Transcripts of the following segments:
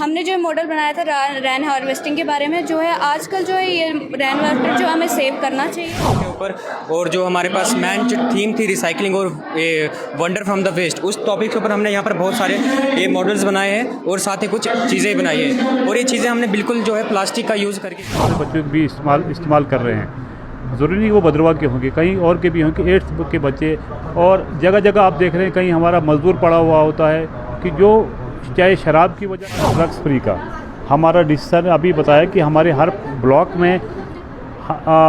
हमने जो मॉडल बनाया था रेन हार्वेस्टिंग के बारे में, जो है आजकल जो है ये रेन वाटर जो हमें सेव करना चाहिए के ऊपर, और जो हमारे पास मेन जो थीम थी रिसाइकलिंग और वंडर फ्रॉम द वेस्ट, उस टॉपिक के ऊपर हमने यहाँ पर बहुत सारे ये मॉडल्स बनाए हैं और साथ ही कुछ चीज़ें बनाई हैं। और ये चीज़ें हमने बिल्कुल जो है प्लास्टिक का यूज़ करके बच्चों भी इस्तेमाल कर रहे हैं। ज़रूरी नहीं वो भद्रवाह के होंगे, कहीं और के भी होंगे, 8th के बच्चे। और जगह जगह आप देख रहे हैं कहीं हमारा मजदूर पड़ा हुआ होता है कि जो चाहे शराब की वजह ड्रग्स फ्री का हमारा डिसीजन अभी बताया कि हमारे हर ब्लॉक में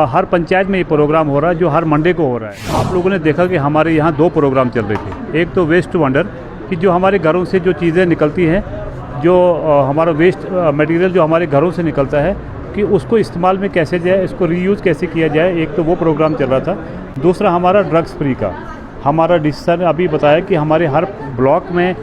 हर पंचायत में ये प्रोग्राम हो रहा है, जो हर मंडे को हो रहा है। आप लोगों ने देखा कि हमारे यहाँ 2 प्रोग्राम चल रहे थे। एक तो वेस्ट टू वंडर कि जो हमारे घरों से जो चीज़ें निकलती हैं, जो हमारा वेस्ट मटेरियल जो हमारे घरों से निकलता है कि उसको इस्तेमाल में कैसे जाए, इसको रीयूज़ कैसे किया जाए, एक तो वो प्रोग्राम चल रहा था। दूसरा हमारा ड्रग्स फ्री का हमारा डिसीजन अभी बताया कि हमारे हर ब्लॉक में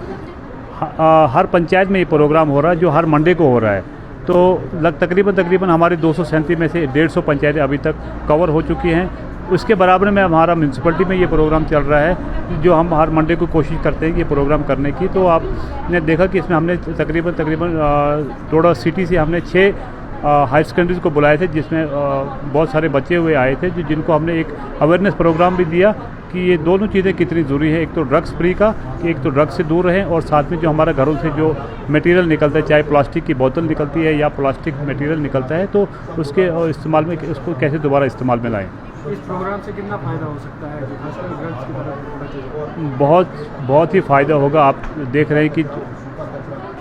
हर पंचायत में ये प्रोग्राम हो रहा है, जो हर मंडे को हो रहा है। तो तकरीबन हमारे 237 में से 150 पंचायतें अभी तक कवर हो चुकी हैं। उसके बराबर में हमारा म्यूनसिपलिटी में ये प्रोग्राम चल रहा है, जो हम हर मंडे को कोशिश करते हैं ये प्रोग्राम करने की। तो आपने देखा कि इसमें हमने तकरीबन थोड़ा सिटी से हमने 6 हायर सेकेंडरीज़ को बुलाए थे, जिसमें बहुत सारे बच्चे हुए आए थे, जिनको हमने एक अवेयरनेस प्रोग्राम भी दिया कि ये दोनों चीज़ें कितनी ज़रूरी है। एक तो ड्रग्स फ्री का कि एक तो ड्रग्स से दूर रहें, और साथ में जो हमारे घरों से जो मटेरियल निकलता है, चाहे प्लास्टिक की बोतल निकलती है या प्लास्टिक मटेरियल निकलता है, तो उसके इस्तेमाल में उसको कैसे दोबारा इस्तेमाल में लाएँ। इस प्रोग्राम से कितना फ़ायदा हो सकता है, खासकर ड्रग्स की तरफ? बहुत ही फ़ायदा होगा। आप देख रहे हैं कि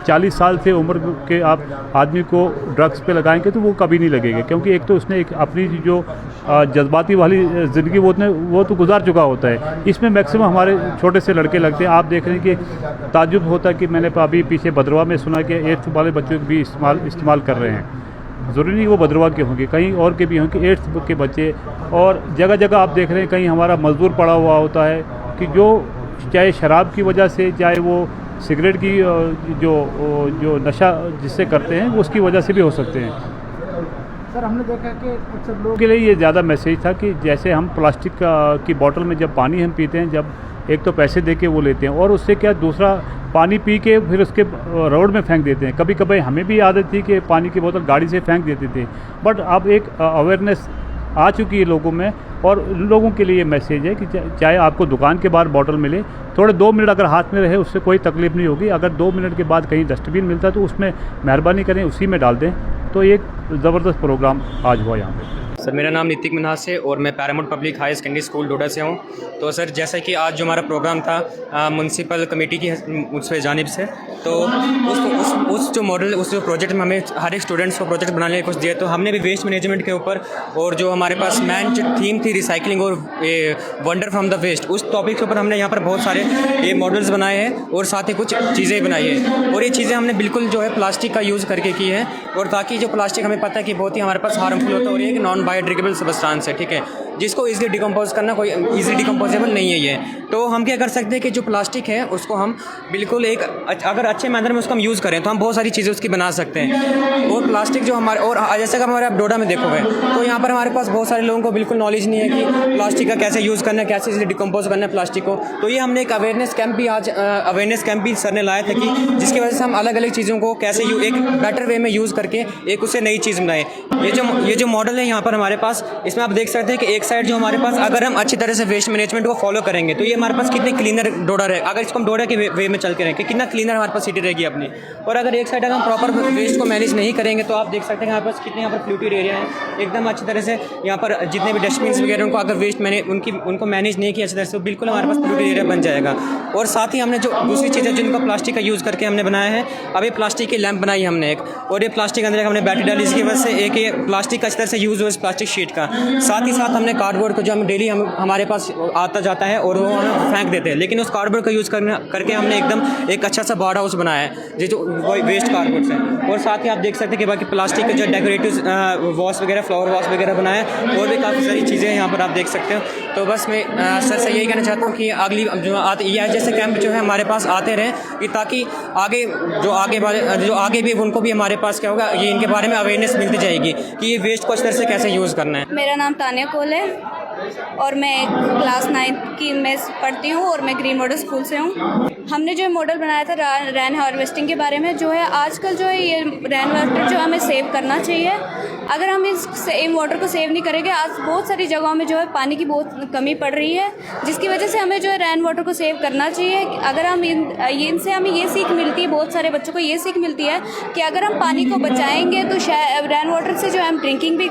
40 साल से उम्र के आप आदमी को ड्रग्स पे लगाएंगे तो वो कभी नहीं लगेगा, क्योंकि एक तो उसने एक अपनी जो जज्बाती वाली ज़िंदगी वो तो गुजार चुका होता है। इसमें मैक्सिमम हमारे छोटे से लड़के लगते हैं। आप देख रहे हैं कि ताज्जुब होता है कि मैंने अभी पीछे भद्रवाह में सुना कि 8th वाले बच्चों भी इस्तेमाल कर रहे हैं। ज़रूरी नहीं वो भद्रवाह के होंगे, कहीं और के भी होंगे, 8th के बच्चे। और जगह जगह आप देख रहे हैं कहीं हमारा मजदूर पड़ा हुआ होता है कि जो चाहे शराब की वजह से, चाहे वो सिगरेट की जो नशा जिससे करते हैं, वो उसकी वजह से भी हो सकते हैं। सर, हमने देखा कि अक्सर लोग के लिए ये ज़्यादा मैसेज था कि जैसे हम प्लास्टिक की बोतल में जब पानी हम पीते हैं, जब एक तो पैसे दे के वो लेते हैं, और उससे क्या दूसरा पानी पी के फिर उसके रोड में फेंक देते हैं। कभी कभी हमें भी आदत थी कि पानी की बोतल गाड़ी से फेंक देते थे, बट अब एक अवेयरनेस आ चुकी है लोगों में। और लोगों के लिए मैसेज है कि चाहे आपको दुकान के बाहर बोतल मिले, थोड़े 2 मिनट अगर हाथ में रहे उससे कोई तकलीफ़ नहीं होगी। अगर 2 मिनट के बाद कहीं डस्टबिन मिलता है तो उसमें मेहरबानी करें उसी में डाल दें। तो एक ज़बरदस्त प्रोग्राम आज हुआ यहाँ पे। सर, मेरा नाम नितिक मिन्हास है और मैं Paramount public high secondary school Doda से हूँ। तो सर, जैसा कि आज जो हमारा प्रोग्राम था म्यूनसिपल कमेटी की उससे जानिब से, तो उस जो मॉडल, उस जो प्रोजेक्ट में हमें हर एक स्टूडेंट्स को प्रोजेक्ट बनाने कुछ दिया, तो हमने भी वेस्ट मैनेजमेंट के ऊपर, और जो हमारे पास मेन जो थीम थी रिसाइकलिंग और वंडर फ्रॉम द वेस्ट, उस टॉपिक के ऊपर हमने यहाँ पर बहुत सारे ये मॉडल्स बनाए हैं और साथ ही कुछ चीज़ें बनाई हैं। और ये चीज़ें हमने बिल्कुल जो है प्लास्टिक का यूज़ करके की है, और ताकि जो प्लास्टिक हमें पता है कि बहुत ही हमारे पास हार्मफुल होता है और ये एक नॉन बायोडिग्रेडेबल सब्सटेंस है, ठीक है, जिसको इजीली डिकम्पोज करना कोई इजीली डिकम्पोजेबल नहीं है ये। तो हम क्या कर सकते हैं कि जो प्लास्टिक है उसको हम बिल्कुल एक अगर अच्छे मैनर में उसको हम यूज़ करें तो हम बहुत सारी चीज़ें उसकी बना सकते हैं। और प्लास्टिक जो हमारे, और जैसे कि हमारे आप डोडा में देखोगे तो यहाँ पर हमारे पास बहुत सारे लोगों को बिल्कुल नॉलेज नहीं है कि प्लास्टिक का कैसे यूज़ करना है, कैसे इजीली डिकम्पोज करना है प्लास्टिक को। तो ये हमने एक अवेयरनेस कैंप भी सर ने लाया था कि जिसकी वजह से हम अलग अलग चीज़ों को कैसे एक बेटर वे में यूज़ करके एक उससे नई चीज़ बनाए। ये जो मॉडल है यहाँ पर हमारे पास, इसमें आप देख सकते हैं कि एक साइड जो हमारे पास, अगर हम अच्छी तरह से वेस्ट मैनेजमेंट को फॉलो करेंगे तो ये हमारे पास कितने क्लीनर डोडा रहे, अगर इसको हम डोडा के वे में चल के रहेंगे कितना क्लीनर हमारे पास सिटी रहेगी अपनी। और अगर एक साइड अगर हम प्रॉपर वेस्ट को मैनेज नहीं करेंगे तो आप देख सकते हैं हमारे पास कितने यहाँ पर फ्लूटेड एरिया है। एकदम अच्छी तरह से यहाँ पर जितने भी डस्टबिन वगैरह उनको अगर वेस्ट उनको मैनेज नहीं किया अच्छी तरह से, बिल्कुल हमारे पास फ्लूटेड एरिया बन जाएगा। और साथ ही हमने जो दूसरी चीज़ें जिनको प्लास्टिक का यूज़ करके हमने बनाया है, अभी प्लास्टिक की लैंप बनाई हमने एक, और ये प्लास्टिक के अंदर हमने बैटरी डाली, इसकी वजह से एक ये प्लास्टिक का अच्छी तरह से यूज़ हो इस प्लास्टिक शीट का। साथ ही साथ हमने कार्डबोर्ड को जो हम डेली हमारे पास आता जाता है और वो हम फेंक देते हैं, लेकिन उस कार्डबोर्ड का यूज़ करके हमने एकदम एक अच्छा सा बर्ड हाउस बनाया है जो वेस्ट कार्डबोर्ड से। और साथ ही आप देख सकते हैं कि बाकी प्लास्टिक के जो डेकोरेटिव वॉस वगैरह, फ्लावर वॉस वगैरह बनाए हैं, और भी काफ़ी सारी चीज़ें यहाँ पर आप देख सकते हो। तो बस मैं सर से यही कहना चाहता हूँ कि अगली जो जैसे कैंप जो है हमारे पास आते रहें, कि ताकि आगे भी उनको भी हमारे पास क्या होगा, ये इनके बारे में अवेयरनेस मिलती जाएगी कि ये वेस्ट को इस तरह से कैसे यूज़ करना है। मेरा नाम तानिया कोल है। और मैं क्लास 9 की में पढ़ती हूँ और मैं ग्रीन मॉडल स्कूल से हूँ। हमने जो मॉडल बनाया था रेन हार्वेस्टिंग के बारे में, जो है आजकल जो है ये रेन वाटर जो हमें सेव करना चाहिए। अगर हम इस वाटर को सेव नहीं करेंगे, आज बहुत सारी जगहों में जो है पानी की बहुत कमी पड़ रही है, जिसकी वजह से हमें जो है रेन वाटर को सेव करना चाहिए। अगर हम इनसे हमें ये सीख मिलती है, बहुत सारे बच्चों को ये सीख मिलती है कि अगर हम पानी को बचाएंगे तो शायद रेन वाटर से जो है हम ड्रिंकिंग भी,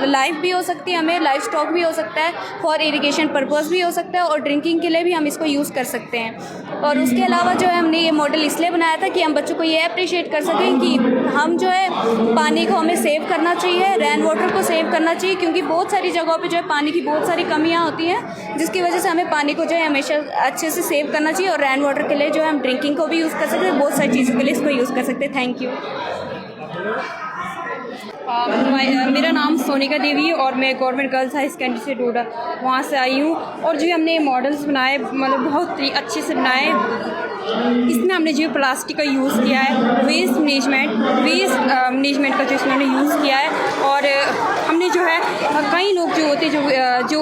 लाइफ भी हो सकती है, हमें लाइफ स्टॉक भी हो सकता है, फॉर इरिगेशन पर्पज़ भी हो सकता है और ड्रिंकिंग के लिए भी हम इसको यूज़ कर सकते हैं। और उसके अलावा जो है हमने ये मॉडल इसलिए बनाया था कि हम बच्चों को ये अप्रिशिएट कर सकें कि हम जो है पानी को हमें सेव करना चाहिए, रेन वाटर को सेव करना चाहिए, क्योंकि बहुत सारी जगहों पे जो है पानी की बहुत सारी कमियां होती हैं, जिसकी वजह से हमें पानी को जो है हमेशा अच्छे से सेव करना चाहिए। और रेन वाटर के लिए जो है हम ड्रिंकिंग को भी यूज़ कर सकते हैं, बहुत सारी चीज़ों के लिए इसको यूज़ कर सकते हैं। Thank you. मेरा नाम सोनिका देवी है और मैं गवर्नमेंट गर्ल्स हाई सेकेंडरी से डोडा वहाँ से आई हूँ। और जो हमने मॉडल्स बनाए, मतलब बहुत ही अच्छे से बनाए। इसमें हमने जो प्लास्टिक का यूज़ किया है, वेस्ट मैनेजमेंट का जो इसमें हमने यूज़ किया है। और हमने जो है कई लोग जो होते जो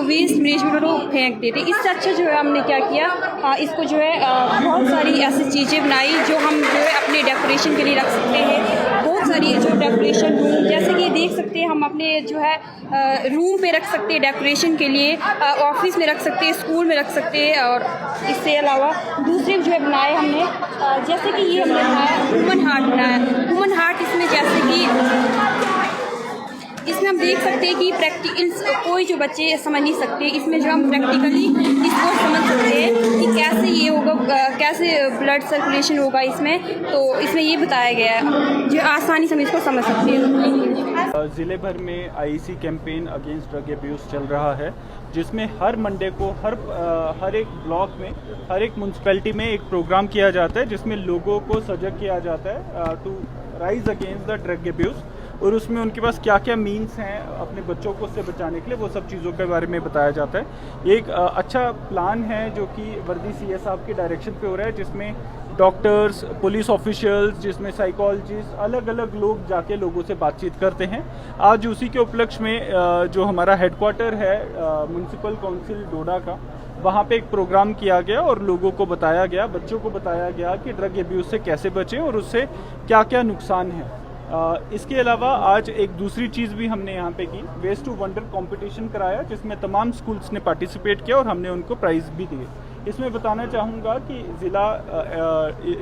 वेस्ट मैनेजमेंट को फेंक देते, इससे अच्छा जो है हमने क्या किया, इसको जो है बहुत सारी ऐसी चीज़ें बनाई जो हम जो है अपने डेकोरेशन के लिए रख सकते हैं। बहुत सारी जो डेकोरेशन रूम, जैसे कि देख सकते हैं हम अपने जो है रूम पे रख सकते हैं डेकोरेशन के लिए, ऑफिस में रख सकते हैं, स्कूल में रख सकते हैं। और इससे अलावा दूसरे जो है बनाए हमने, जैसे कि ये हमने बनाया ह्यूमन हार्ट बनाया। ह्यूमन हार्ट इसमें जैसे कि इसमें हम देख सकते हैं कि प्रैक्टिकल कोई जो बच्चे समझ नहीं सकते, इसमें जो हम प्रैक्टिकली इसको समझ सकते हैं कि कैसे ये होगा, कैसे ब्लड सर्कुलेशन होगा इसमें। तो इसमें ये बताया गया है जो आसानी से हम इसको समझ सकते हैं। ज़िले भर में IC campaign against drug abuse चल रहा है, जिसमें हर मंडे को हर एक ब्लॉक में, हर एक म्यूनसिपैलिटी में एक प्रोग्राम किया जाता है, जिसमें लोगों को सजग किया जाता है to rise against the drug abuse. और उसमें उनके पास क्या क्या मीन्स हैं अपने बच्चों को उससे बचाने के लिए, वो सब चीज़ों के बारे में बताया जाता है। एक अच्छा प्लान है जो कि वर्दी सीएस साहब के डायरेक्शन पे हो रहा है, जिसमें डॉक्टर्स, पुलिस ऑफिशियल्स, जिसमें साइकोलॉजिस्ट, अलग अलग लोग जाके लोगों से बातचीत करते हैं। आज उसी के उपलक्ष्य में जो हमारा हेडक्वार्टर है म्यूनसिपल काउंसिल डोडा का, वहाँ पे एक प्रोग्राम किया गया और लोगों को बताया गया, बच्चों को बताया गया कि ड्रग एब्यूज़ से कैसे बचें और उससे क्या क्या नुकसान है। इसके अलावा आज एक दूसरी चीज़ भी हमने यहाँ पे की, वेस्ट टू वंडर कंपटीशन कराया, जिसमें तमाम स्कूल्स ने पार्टिसिपेट किया और हमने उनको प्राइज़ भी दिए। इसमें बताना चाहूँगा कि ज़िला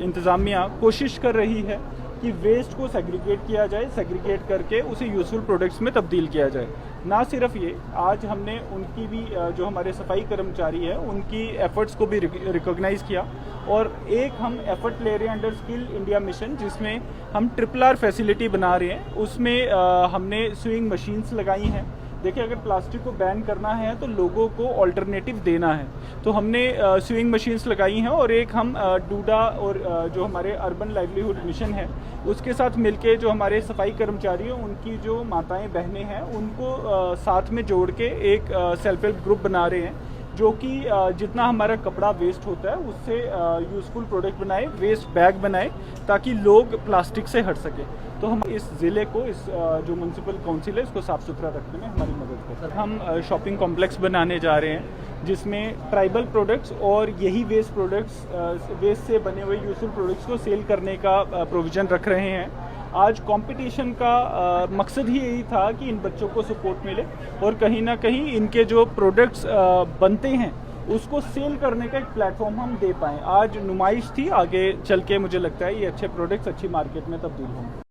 इंतज़ामिया कोशिश कर रही है कि वेस्ट को सेग्रीगेट किया जाए, सेग्रीगेट करके उसे यूज़फुल प्रोडक्ट्स में तब्दील किया जाए। ना सिर्फ ये, आज हमने उनकी भी जो हमारे सफाई कर्मचारी हैं उनकी एफ़र्ट्स को भी रिकॉग्नाइज़ किया। और एक हम एफ़र्ट ले रहे हैं अंडर स्किल इंडिया मिशन, जिसमें हम RRR फैसिलिटी बना रहे हैं। उसमें हमने स्विंग मशीन्स लगाई हैं। देखिए, अगर प्लास्टिक को बैन करना है तो लोगों को ऑल्टरनेटिव देना है, तो हमने स्विंग मशीन्स लगाई हैं। और एक हम डूडा और जो हमारे अर्बन लाइवलीहुड मिशन है उसके साथ मिलके जो हमारे सफाई कर्मचारी हैं उनकी जो माताएं बहनें हैं उनको साथ में जोड़ के एक सेल्फ हेल्प ग्रुप बना रहे हैं, जो कि जितना हमारा कपड़ा वेस्ट होता है उससे यूज़फुल प्रोडक्ट बनाए, वेस्ट बैग बनाए, ताकि लोग प्लास्टिक से हट सके। तो हम इस ज़िले को, इस जो म्यूनसिपल काउंसिल है, इसको साफ़ सुथरा रखने में हमारी मदद करते हैं। हम शॉपिंग कॉम्प्लेक्स बनाने जा रहे हैं, जिसमें ट्राइबल प्रोडक्ट्स और यही वेस्ट प्रोडक्ट्स, वेस्ट से बने हुए यूज़फुल प्रोडक्ट्स को सेल करने का प्रोविज़न रख रहे हैं। आज कंपटीशन का मकसद ही यही था कि इन बच्चों को सपोर्ट मिले और कहीं ना कहीं इनके जो प्रोडक्ट्स बनते हैं उसको सेल करने का एक प्लेटफॉर्म हम दे पाएँ। आज नुमाइश थी, आगे चल के मुझे लगता है ये अच्छे प्रोडक्ट्स अच्छी मार्केट में तब्दील होंगे।